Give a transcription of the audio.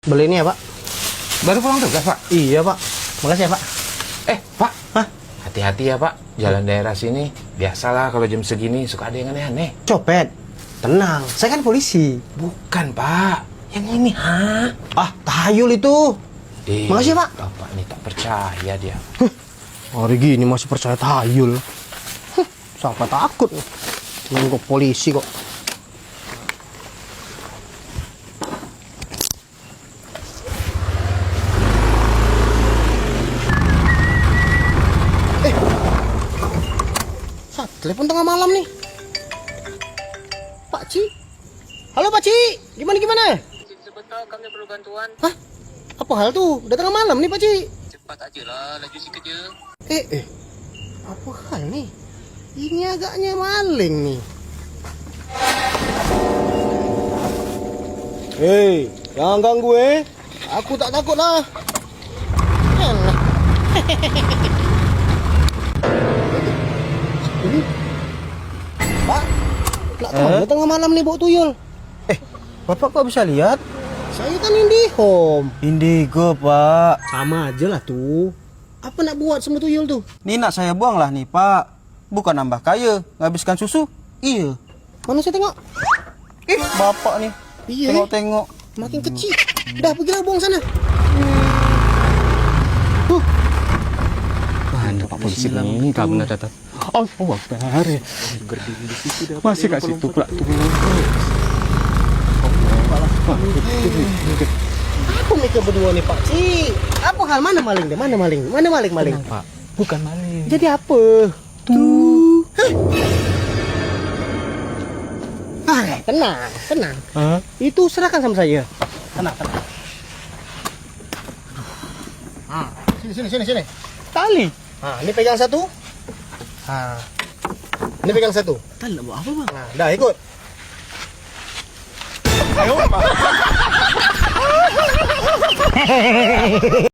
Beli ini ya, Pak. Baru pulang tugas, Pak? Iya, Pak. Makasih ya, Pak. Pak. Hah? Hati-hati ya, Pak. Jalan daerah sini. Biasalah kalau jam segini suka ada yang aneh-aneh. Copet. Tenang, saya kan polisi. Bukan, Pak. Yang ini, ha? Ah, tahayul itu. Makasih, Pak. Bapak ini tak percaya dia. Hari gini masih percaya tahayul. Siapa takut? Nunggu polisi kok. Telepon tengah malam nih. Pak Ci. Halo Pak Ci, gimana? Sebentar, kami perlu bantuan. Hah? Apa hal tuh? Udah tengah malam nih Pak Ci. Cepat aja lah, laju si kerja. Apa hal nih? Ini agaknya maling nih. Hei, jangan ganggu Aku tak takut lah. Ini Pak, nggak tahu tengah malam nih bawa tuyul. Bapak kok bisa lihat? Saya kan Indihome. Indigo, Pak. Sama aja lah tuh. Apa nak buat sama tuyul tuh? Ini nak saya buang lah nih, Pak. Bukan nambah kaya, ngabiskan susu. Iya. Mana saya tengok? Bapak nih. Iya. Tengok-tengok. Makin kecil. Dah pergilah buang sana. Mana Pak polisi ini? Tak benar datang. Oh, Akbar. Masih kat situ pula tuh. Apa mereka berdua nih Pak Ci? Apa hal mana maling deh? Mana maling? Maling? Pak, bukan maling. Jadi apa? Tuh. Tenang. Hah? Itu serahkan sama saya. Tenang. Sini. Tali. Ini pegang satu. Ini pegang satu. Tali nak buat apa, Bang? Dah ikut. Ayo, Pak.